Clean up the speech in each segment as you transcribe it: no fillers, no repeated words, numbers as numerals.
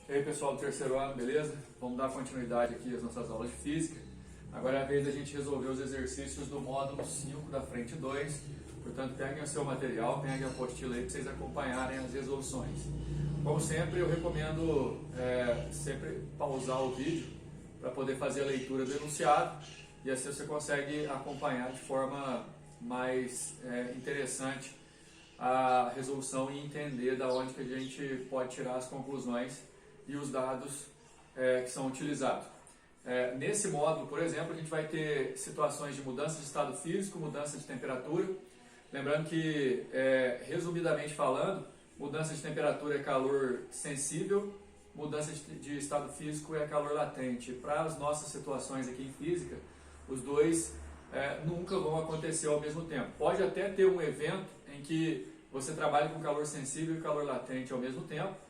E aí pessoal do terceiro ano, beleza? Vamos dar continuidade aqui às nossas aulas de física. Agora é a vez da gente resolver os exercícios do módulo 5 da frente 2. Portanto, peguem o seu material, peguem a apostila aí para vocês acompanharem as resoluções. Como sempre, eu recomendo sempre pausar o vídeo para poder fazer a leitura do enunciado e assim você consegue acompanhar de forma mais interessante a resolução e entender da onde que a gente pode tirar as conclusões e os dados que são utilizados. Nesse módulo, por exemplo, a gente vai ter situações de mudança de estado físico, mudança de temperatura. Lembrando que, resumidamente falando, mudança de temperatura é calor sensível, mudança de estado físico é calor latente. Para as nossas situações aqui em física, os dois nunca vão acontecer ao mesmo tempo. Pode até ter um evento em que você trabalha com calor sensível e calor latente ao mesmo tempo,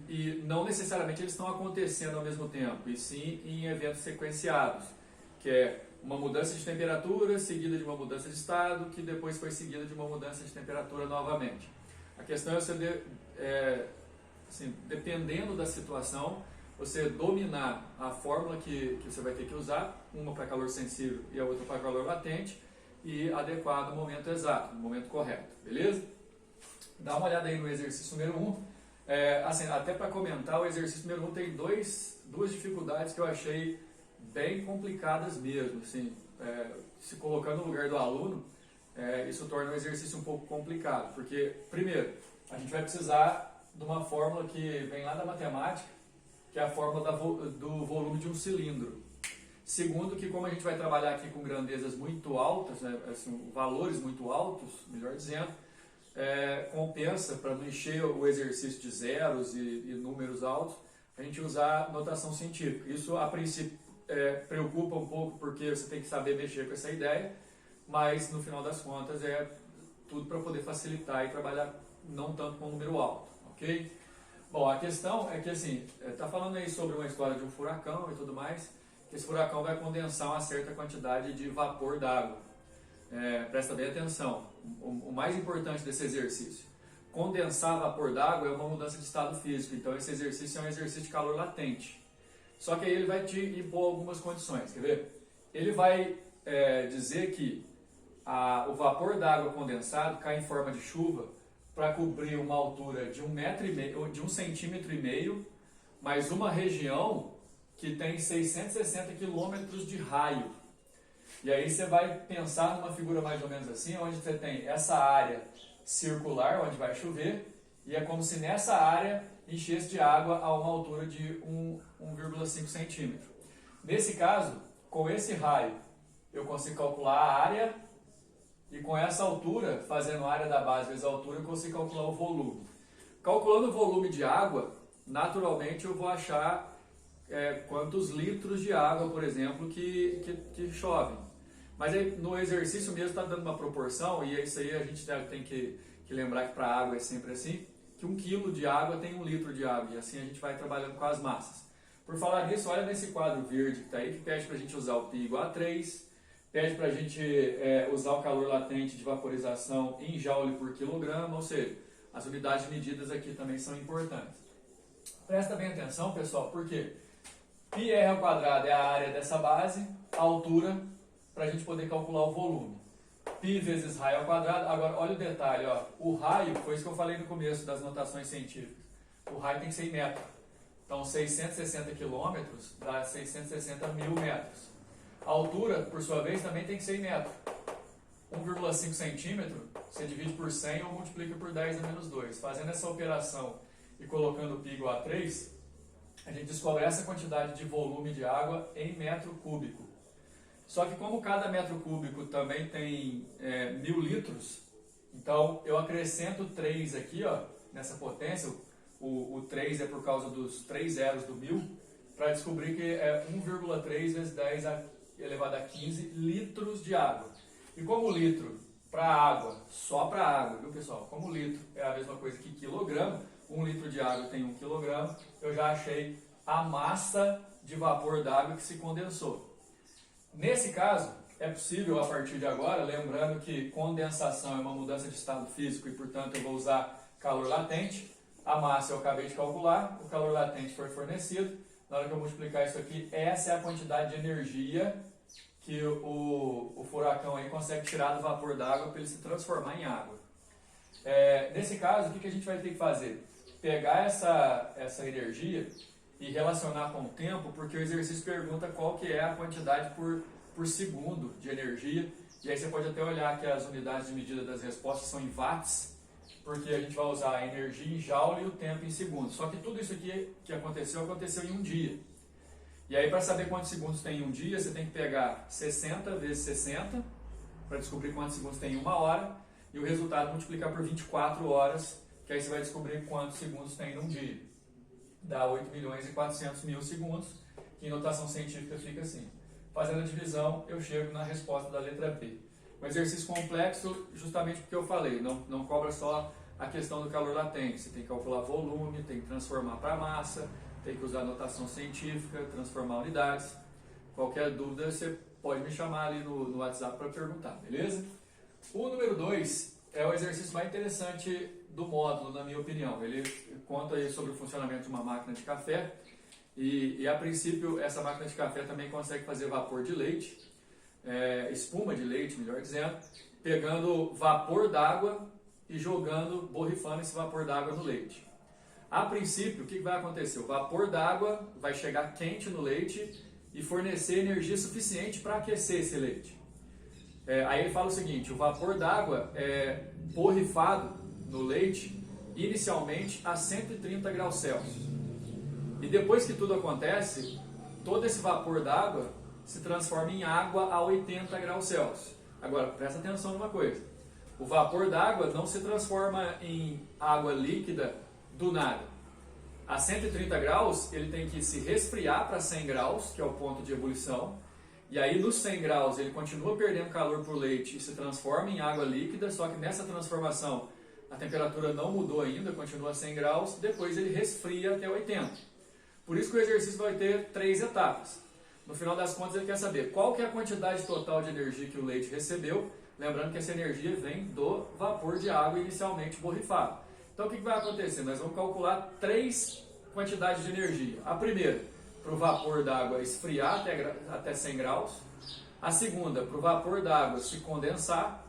e não necessariamente eles estão acontecendo ao mesmo tempo, e sim em eventos sequenciados, que é uma mudança de temperatura seguida de uma mudança de estado, que depois foi seguida de uma mudança de temperatura novamente. A questão é você, dependendo da situação, você dominar a fórmula que você vai ter que usar, uma para calor sensível e a outra para calor latente, e adequar no momento exato, no momento correto, beleza? Dá uma olhada aí no exercício número 1. Até para comentar, o exercício número 1 tem duas dificuldades que eu achei bem complicadas mesmo. Se colocando no lugar do aluno, isso torna o exercício um pouco complicado, porque, primeiro, a gente vai precisar de uma fórmula que vem lá da matemática, que é a fórmula do volume de um cilindro. Segundo, que como a gente vai trabalhar aqui com grandezas muito altas, valores muito altos, melhor dizendo, compensa, para não encher o exercício de zeros e números altos, a gente usar notação científica. Isso, a princípio, preocupa um pouco, porque você tem que saber mexer com essa ideia, mas, no final das contas, é tudo para poder facilitar e trabalhar não tanto com um número alto, ok? Bom, a questão é que, está falando aí sobre uma história de um furacão e tudo mais, que esse furacão vai condensar uma certa quantidade de vapor d'água. Presta bem atenção, o mais importante desse exercício: condensar vapor d'água é uma mudança de estado físico, então esse exercício é um exercício de calor latente. Só que aí ele vai te impor algumas condições, quer ver? Ele vai dizer que o vapor d'água condensado cai em forma de chuva para cobrir uma altura de 1,5 m ou de 1,5 cm, mais uma região que tem 660 km de raio. E aí você vai pensar numa figura mais ou menos assim, onde você tem essa área circular, onde vai chover, e é como se nessa área enchesse de água a uma altura de 1,5 cm. Nesse caso, com esse raio, eu consigo calcular a área, e com essa altura, fazendo a área da base vezes a altura, eu consigo calcular o volume. Calculando o volume de água, naturalmente eu vou achar quantos litros de água, por exemplo, que chovem. Mas aí, no exercício mesmo está dando uma proporção, e isso aí a gente tem que lembrar que para a água é sempre assim, que 1 kg de água tem 1 litro de água, e assim a gente vai trabalhando com as massas. Por falar nisso, olha nesse quadro verde que está aí, que pede para a gente usar o π igual a 3, pede para a gente usar o calor latente de vaporização em joule por quilograma, ou seja, as unidades medidas aqui também são importantes. Presta bem atenção, pessoal, porque πr ao quadrado é a área dessa base, a altura, para a gente poder calcular o volume. Π vezes raio ao quadrado. Agora, olha o detalhe, ó. O raio, foi isso que eu falei no começo das notações científicas. O raio tem que ser em metro. Então, 660 km dá 660 mil metros. A altura, por sua vez, também tem que ser em metro. 1,5 centímetro, você divide por 100 ou multiplica por 10 a menos 2. Fazendo essa operação e colocando o π igual a 3, a gente descobre essa quantidade de volume de água em metro cúbico. Só que como cada metro cúbico também tem 1000 litros, então eu acrescento 3 aqui, ó, nessa potência, o 3 é por causa dos 3 zeros do 1000, para descobrir que é 1,3 vezes 10 elevado a 15 litros de água. E como litro para água, só para água, viu pessoal? Como litro é a mesma coisa que quilograma, 1 litro de água tem 1 quilograma, eu já achei a massa de vapor d'água que se condensou. Nesse caso, é possível a partir de agora, lembrando que condensação é uma mudança de estado físico e, portanto, eu vou usar calor latente, A massa eu acabei de calcular, o calor latente foi fornecido. Na hora que eu multiplicar isso aqui, essa é a quantidade de energia que o furacão aí consegue tirar do vapor d'água para ele se transformar em água. Nesse caso, o que a gente vai ter que fazer? Pegar essa energia e relacionar com o tempo, porque o exercício pergunta qual que é a quantidade por segundo de energia. E aí você pode até olhar que as unidades de medida das respostas são em watts, porque a gente vai usar a energia em joule e o tempo em segundos. Só que tudo isso aqui que aconteceu em um dia. E aí, para saber quantos segundos tem em um dia, você tem que pegar 60 vezes 60, para descobrir quantos segundos tem em uma hora, e o resultado multiplicar por 24 horas, que aí você vai descobrir quantos segundos tem num dia. Dá 8.400.000 segundos, que em notação científica fica assim. Fazendo a divisão, eu chego na resposta da letra B. Um exercício complexo, justamente porque eu falei, não cobra só a questão do calor latente. Você tem que calcular volume, tem que transformar para massa, tem que usar notação científica, transformar unidades. Qualquer dúvida, você pode me chamar ali no WhatsApp para perguntar, beleza? O número 2 é o exercício mais interessante do módulo, na minha opinião. Ele conta aí sobre o funcionamento de uma máquina de café e a princípio, essa máquina de café também consegue fazer vapor de leite, espuma de leite, melhor dizendo, pegando vapor d'água e borrifando esse vapor d'água no leite. A princípio, o que vai acontecer? O vapor d'água vai chegar quente no leite e fornecer energia suficiente para aquecer esse leite. Aí ele fala o seguinte, o vapor d'água é borrifado no leite inicialmente a 130 graus Celsius. E depois que tudo acontece, todo esse vapor d'água se transforma em água a 80 graus Celsius. Agora, presta atenção numa coisa. O vapor d'água não se transforma em água líquida do nada. A 130 graus, ele tem que se resfriar para 100 graus, que é o ponto de ebulição. E aí, nos 100 graus, ele continua perdendo calor para o leite e se transforma em água líquida, só que nessa transformação, a temperatura não mudou ainda, continua a 100 graus, depois ele resfria até 80. Por isso que o exercício vai ter 3 etapas. No final das contas, ele quer saber qual que é a quantidade total de energia que o leite recebeu, lembrando que essa energia vem do vapor de água inicialmente borrifado. Então, o que vai acontecer? Nós vamos calcular 3 quantidades de energia. A primeira, para o vapor d'água esfriar até 100 graus. A segunda, para o vapor d'água se condensar.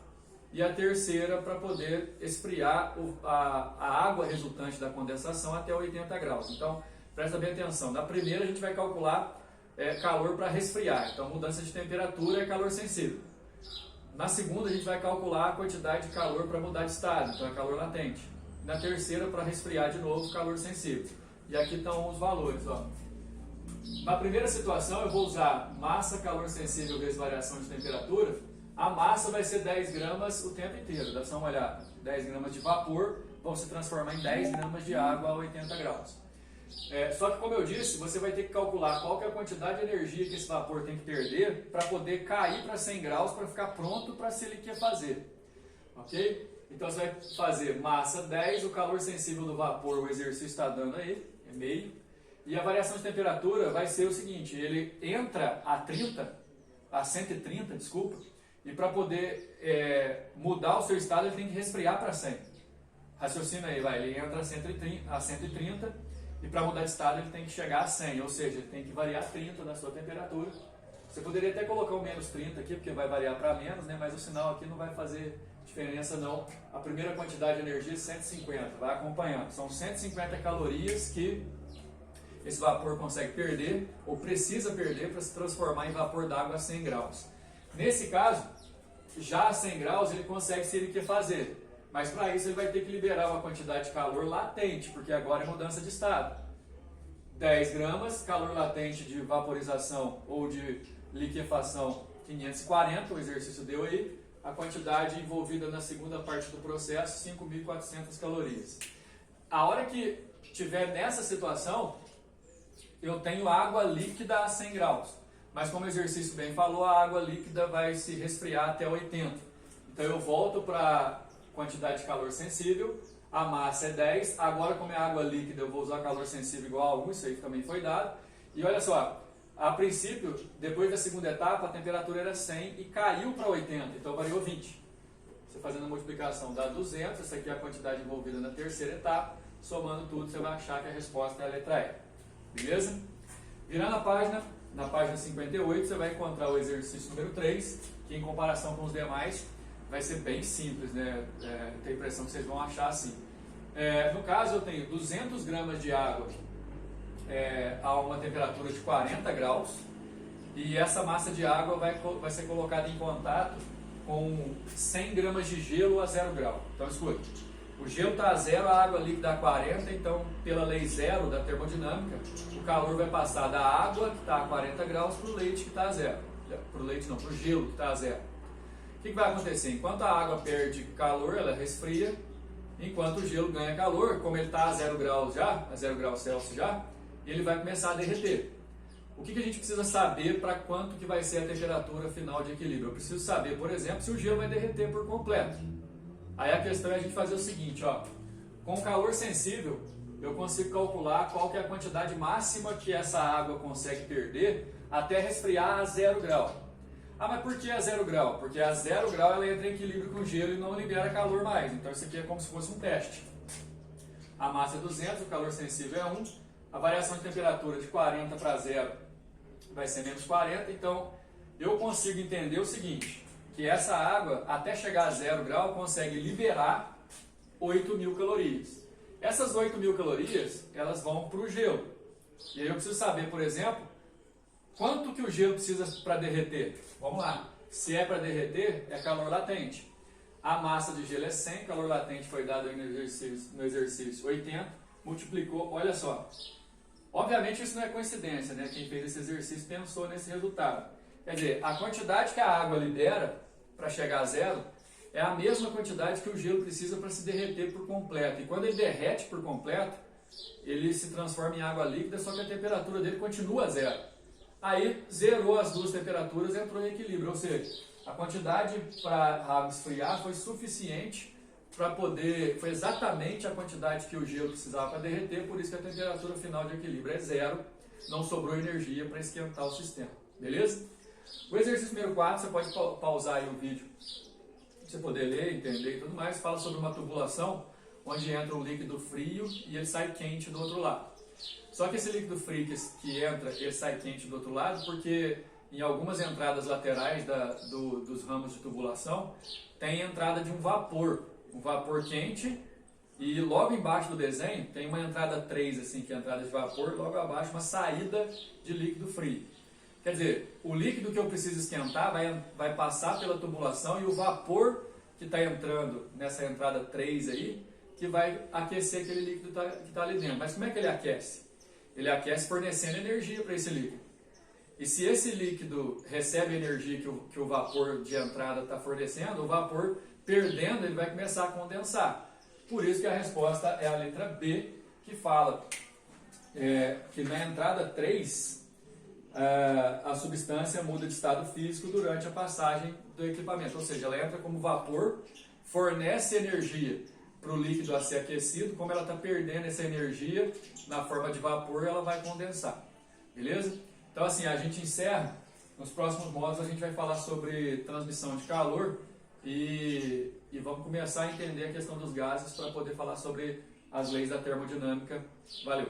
E a terceira, para poder esfriar a água resultante da condensação até 80 graus. Então, presta bem atenção. Na primeira, a gente vai calcular calor para resfriar. Então, mudança de temperatura é calor sensível. Na segunda, a gente vai calcular a quantidade de calor para mudar de estado. Então, é calor latente. Na terceira, para resfriar de novo, calor sensível. E aqui estão os valores. Ó. Na primeira situação, eu vou usar massa, calor sensível vezes variação de temperatura. A massa vai ser 10 gramas o tempo inteiro. Dá só uma olhada. 10 gramas de vapor vão se transformar em 10 gramas de água a 80 graus. Só que, como eu disse, você vai ter que calcular qual que é a quantidade de energia que esse vapor tem que perder para poder cair para 100 graus para ficar pronto para se ele quer fazer. Ok? Então você vai fazer massa 10, o calor sensível do vapor, o exercício está dando aí, é meio. E a variação de temperatura vai ser o seguinte, ele entra a 130, desculpa, e para poder mudar o seu estado ele tem que resfriar para 100. Raciocina aí, ele entra a 130 e para mudar de estado ele tem que chegar a 100, ou seja, ele tem que variar 30 na sua temperatura. Você poderia até colocar o menos 30 aqui, porque vai variar para menos, né? Mas o sinal aqui não vai fazer diferença não. A primeira quantidade de energia é 150, vai acompanhando. São 150 calorias que esse vapor consegue perder, ou precisa perder, para se transformar em vapor d'água a 100 graus. Nesse caso, já a 100 graus ele consegue se ele quer fazer. Mas para isso ele vai ter que liberar uma quantidade de calor latente, porque agora é mudança de estado. 10 gramas, calor latente de vaporização ou de liquefação 540, o exercício deu aí. A quantidade envolvida na segunda parte do processo, 5.400 calorias. A hora que estiver nessa situação, eu tenho água líquida a 100 graus. Mas como o exercício bem falou, a água líquida vai se resfriar até 80. Então eu volto para quantidade de calor sensível, a massa é 10, agora como é água líquida eu vou usar calor sensível igual a 1, isso aí também foi dado. E olha só, a princípio, depois da segunda etapa, a temperatura era 100 e caiu para 80, então variou 20. Você fazendo a multiplicação dá 200, essa aqui é a quantidade envolvida na terceira etapa, somando tudo você vai achar que a resposta é a letra E. Beleza? Virando a página, na página 58 você vai encontrar o exercício número 3, que em comparação com os demais vai ser bem simples, né? Tenho a impressão que vocês vão achar assim. No caso eu tenho 200 gramas de água a uma temperatura de 40 graus e essa massa de água vai ser colocada em contato com 100 gramas de gelo a 0 grau. Então escuta, o gelo está a 0, a água líquida a 40, então pela lei zero da termodinâmica, o calor vai passar da água que está a 40 graus para o leite que está a 0. Para o leite não, para o gelo que está a 0. O que vai acontecer? Enquanto a água perde calor, ela resfria, enquanto o gelo ganha calor, como ele está a 0 graus já, a 0 graus Celsius já, ele vai começar a derreter. O que a gente precisa saber para quanto que vai ser a temperatura final de equilíbrio? Eu preciso saber, por exemplo, se o gelo vai derreter por completo. Aí a questão é a gente fazer o seguinte, ó, com calor sensível, eu consigo calcular qual que é a quantidade máxima que essa água consegue perder até resfriar a 0 grau. Ah, mas por que a 0 grau? Porque a 0 grau ela entra em equilíbrio com o gelo e não libera calor mais. Então isso aqui é como se fosse um teste. A massa é 200, o calor sensível é 1. A variação de temperatura de 40 para 0 vai ser menos 40. Então eu consigo entender o seguinte, que essa água até chegar a 0 grau consegue liberar 8.000 calorias. Essas 8.000 calorias elas vão para o gelo. E aí eu preciso saber, por exemplo, quanto que o gelo precisa para derreter? Vamos lá. Se é para derreter, é calor latente. A massa de gelo é 100, calor latente foi dado aí no exercício 80, multiplicou, olha só. Obviamente isso não é coincidência, né? Quem fez esse exercício pensou nesse resultado. Quer dizer, a quantidade que a água libera para chegar a 0 é a mesma quantidade que o gelo precisa para se derreter por completo. E quando ele derrete por completo, ele se transforma em água líquida, só que a temperatura dele continua a 0. Aí zerou as duas temperaturas e entrou em equilíbrio, ou seja, a quantidade para a água esfriar foi suficiente para poder, foi exatamente a quantidade que o gelo precisava para derreter, por isso que a temperatura final de equilíbrio é 0, não sobrou energia para esquentar o sistema, beleza? O exercício número 4, você pode pausar aí o vídeo para você poder ler, entender e tudo mais, fala sobre uma tubulação onde entra um líquido frio e ele sai quente do outro lado. Só que esse líquido frio que entra, ele sai quente do outro lado porque em algumas entradas laterais dos ramos de tubulação tem entrada de um vapor quente e logo embaixo do desenho tem uma entrada 3, assim, que é a entrada de vapor, logo abaixo uma saída de líquido frio. Quer dizer, o líquido que eu preciso esquentar vai passar pela tubulação e o vapor que está entrando nessa entrada 3 aí, que vai aquecer aquele líquido que está ali dentro. Mas como é que ele aquece? Ele aquece fornecendo energia para esse líquido. E se esse líquido recebe a energia que o vapor de entrada está fornecendo, o vapor perdendo, ele vai começar a condensar. Por isso que a resposta é a letra B, que fala que na entrada 3, a substância muda de estado físico durante a passagem do equipamento. Ou seja, ela entra como vapor, fornece energia para o líquido a ser aquecido, como ela está perdendo essa energia na forma de vapor, ela vai condensar. Beleza? Então assim, a gente encerra. Nos próximos módulos a gente vai falar sobre transmissão de calor e vamos começar a entender a questão dos gases para poder falar sobre as leis da termodinâmica. Valeu!